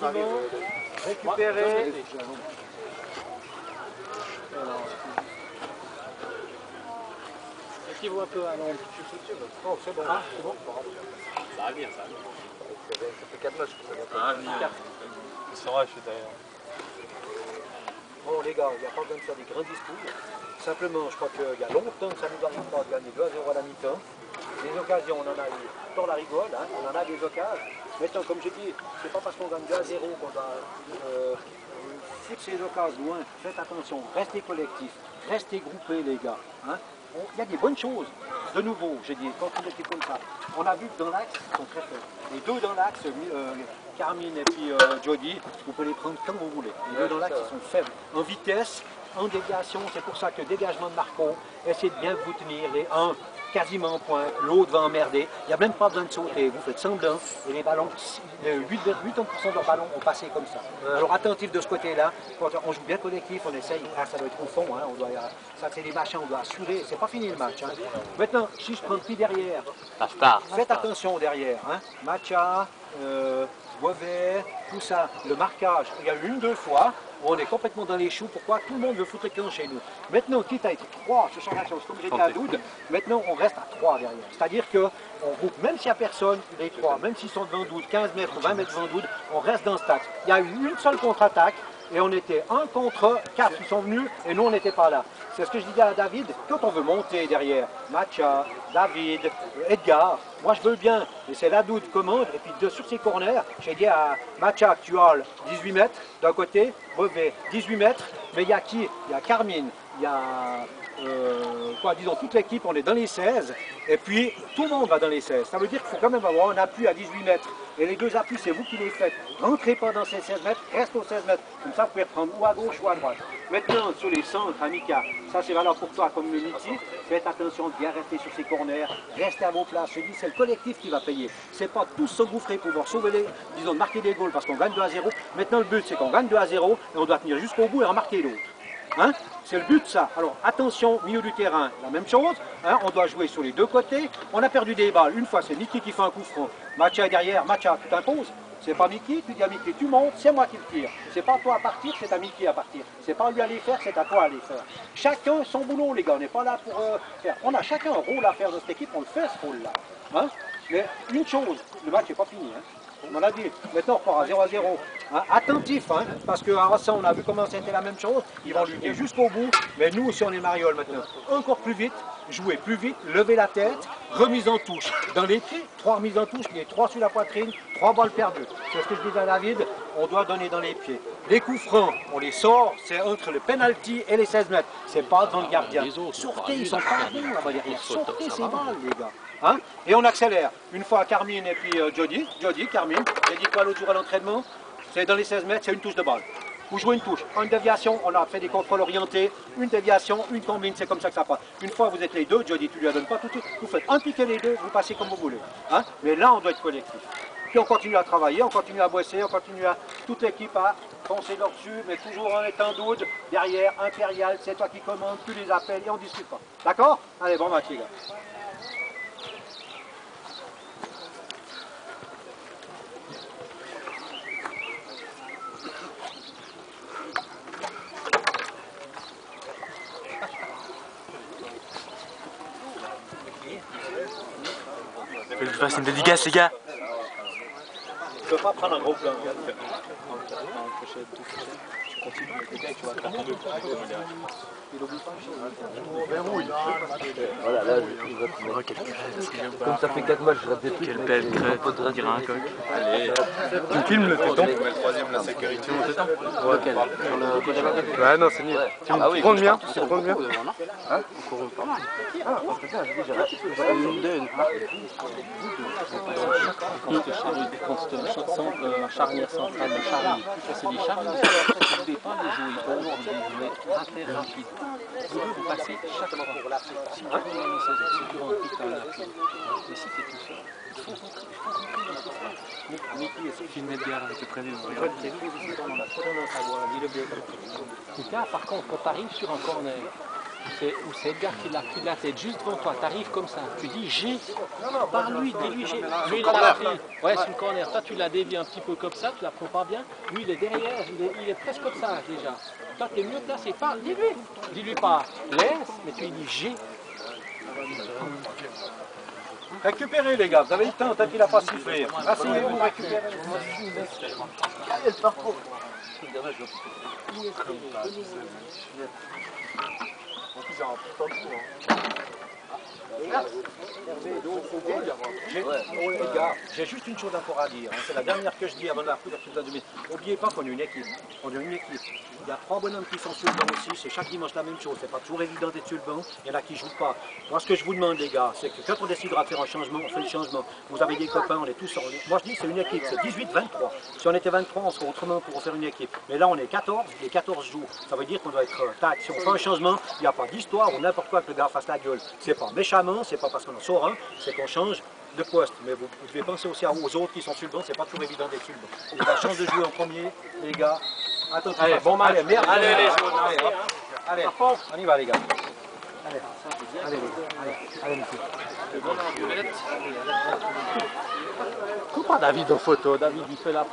gentiment, récupérer. Qui voit un peu à l'ombre. Oh, c'est bon. Ah, c'est bon. Ça va bien, ça va bien. Ça fait 4 matchs que ça va. Ah, bien. C'est vrai, je suis derrière. Bon, les gars, il n'y a pas besoin de faire des grands discours. Simplement, je crois qu'il y a longtemps que ça nous arrive pas de gagner 2-0 à la mi-temps. Les occasions, on en a eu pour la rigole, hein, on en a des occasions. Maintenant, comme je dis, c'est pas parce qu'on gagne 2-0 qu'on doit foutre ces occasions loin. Faites attention, restez collectifs, restez groupés, les gars. Hein. Il y a des bonnes choses. De nouveau, j'ai dit, quand une équipe comme ça, on a vu que dans l'axe, ils sont très faibles. Les deux dans l'axe, Carmine et puis Jody, vous pouvez les prendre comme vous voulez. Les deux dans l'axe, ils sont faibles. En vitesse, en déviation, c'est pour ça que dégagement de Marco, essayez de bien vous tenir, les 1 quasiment en pointe, l'autre va emmerder, il n'y a même pas besoin de sauter, vous faites semblant, et les ballons, 80% de leurs ballons ont passé comme ça. Alors attentif de ce côté-là, quand on joue bien collectif, on essaye, ça doit être au fond, hein, ça c'est des machins, on doit assurer, c'est pas fini le match. Hein. Maintenant, si je prends le prix derrière, faites attention derrière, hein. Macha, Boivet, tout ça, le marquage, il y a eu 1-2 fois, on est complètement dans les choux. Pourquoi? Tout le monde veut foutre les camps chez nous. Maintenant, quitte à être 3 sur chaque action, comme j'étais à Doud, maintenant on reste à 3 derrière. C'est-à-dire qu'on groupe, même s'il n'y a personne, les 3, même s'ils sont devant Doud, 15 mètres ou 20 mètres devant Doud, on reste dans ce axe. Il y a eu une seule contre-attaque et on était 1 contre 4 qui sont venus et nous on n'était pas là. C'est ce que je disais à David, quand on veut monter derrière, Macha, David, Edgar, moi je veux bien, et c'est là Doud commande, et puis sur ces corners, j'ai dit à Macha, tu as 18 mètres d'un côté, Brevet 18 mètres, mais il y a qui? Il y a Carmine, il y a, disons toute l'équipe, on est dans les 16, et puis tout le monde va dans les 16. Ça veut dire qu'il faut quand même avoir un appui à 18 mètres, et les deux appuis, c'est vous qui les faites. Rentrez pas dans ces 16 mètres, restez aux 16 mètres, comme ça vous pouvez reprendre ou à gauche ou à droite. Maintenant, sur les centres, Amika, ça c'est valable pour toi comme le Miti, faites attention de bien rester sur ces corners, restez à vos places. Je dis, c'est le collectif qui va payer. C'est pas tous s'engouffrer pour pouvoir sauver les, disons, marquer des goals parce qu'on gagne 2-0. Maintenant, le but, c'est qu'on gagne 2-0 et on doit tenir jusqu'au bout et en marquer l'autre. Hein? C'est le but, ça. Alors, attention, milieu du terrain, la même chose. Hein? On doit jouer sur les deux côtés. On a perdu des balles. Une fois, c'est Mickey qui fait un coup franc. Macha est derrière. Macha, tu t'imposes. C'est pas Mickey, tu dis à Mickey, tu montes, c'est moi qui le tire. C'est pas toi à partir, c'est à Mickey à partir. C'est pas lui à les faire, c'est à toi à les faire. Chacun son boulot, les gars. On n'est pas là pour faire. On a chacun un rôle à faire dans cette équipe, on le fait ce rôle-là. Hein? Mais une chose, le match n'est pas fini. Hein? On l'a dit. Maintenant, on repart à 0-0. Hein? Attentif, hein? Parce qu'à Rassan, on a vu comment c'était la même chose. Ils vont lutter jusqu'au bout. Mais nous aussi, on est mariole maintenant. Encore plus vite, jouer plus vite, lever la tête, remise en touche. Dans les pieds, 3 remises en touche, les 3 sur la poitrine, 3 balles perdues. C'est ce que je disais à David, on doit donner dans les pieds. Les coups francs, on les sort, c'est entre le penalty et les 16 mètres. C'est pas dans le gardien. Sortez, ils sont pas bons là-bas derrière. Sortez ces balles, les gars. Hein? Et on accélère. Une fois Carmine et puis Jody, Carmine, j'ai dit quoi l'autre jour à l'entraînement? C'est dans les 16 mètres, c'est une touche de balle. Vous jouez une touche, une déviation, on a fait des contrôles orientés, une déviation, une combine, c'est comme ça que ça passe. Une fois vous êtes les deux, Jody, tu lui la donnes pas tout de suite, vous faites un piqué les deux, vous passez comme vous voulez. Hein? Mais là, on doit être collectif. Puis on continue à travailler, on continue à bosser, on continue à toute l'équipe à foncer là-dessus, mais toujours en étant Doud, derrière, impérial, c'est toi qui commandes, tu les appelles et on ne discute pas. D'accord? Allez, bon match les gars. Je vais faire une dédicace, les gars. Je peux pas prendre un gros plan. Voilà, là, comme ça fait 4 matchs, je rate des trucs. Quelle belle crête, on dirait un coq. Allez, Tu filmes le téton? le troisième, la sécurité. Sur le côté là. Ouais, non, c'est nul. Tu prends le mien? Tu prends le mien? Hein? Pas mal. Ah, putain, j'ai dit, j'ai raté. Quand c'est un charnière centrale, le charnier, c'est des charniers. Vous ne devez pas le jouer haut, vous devez très rapide. Vous devez vous passer chaque fois. Si tu veux gagner 16 heures, si tu rentres vite dans l'appui, mais si tu es tout seul, il faut rentrer dans ce sens. Mickey, essaye de filmer bien avec le prévu. On a trop tendance à voir, dis-le bien. Car par contre, quand tu arrives sur un corner, c'est Edgar qui l'a pris de la tête juste devant toi, t'arrives comme ça, tu dis j'ai, parle-lui, dis-lui j'ai. Lui il l'a pris, ouais c'est une corner, toi tu l'as dévié un petit peu comme ça, tu la prends pas bien, lui il est derrière, il est presque comme ça déjà. Toi tu es mieux placé, parle, dis-lui pas laisse, mais tu lui dis j'ai. Récupérez les gars, vous avez le temps, tant qu'il n'a pas sifflé. Asseyez-vous, récupérez. Allez, le parcours. Les gars, j'ai juste une chose encore à dire. Hein. C'est la dernière que je dis avant la couverture de la demi. N'oubliez pas qu'on est une équipe. On est une équipe. Il y a 3 bonhommes qui sont sur le banc aussi. C'est chaque dimanche la même chose. C'est pas toujours évident d'être sur le banc. Il y en a qui ne jouent pas. Moi, ce que je vous demande, les gars, c'est que quand on décidera de faire un changement, on fait le changement. Vous avez des copains, on est tous en... Moi, je dis c'est une équipe. C'est 18-23. Si on était 23, on serait autrement pour faire une équipe. Mais là, on est 14. Les 14 jouent. Ça veut dire qu'on doit être tac. Si on fait un changement, il n'y a pas d'histoire ou n'importe quoi que le gars fasse la gueule. C'est pas méchamment, c'est pas parce qu'on en sort un, c'est qu'on change de poste. Mais vous devez penser aussi aux autres qui sont sur le banc, c'est pas toujours évident d'être sur le banc. On a la chance de jouer en premier, les gars. Attends, allez, bon match. Allez, merde. Allez, on y va les gars. Allez, Coupe pas David en photo, David il fait la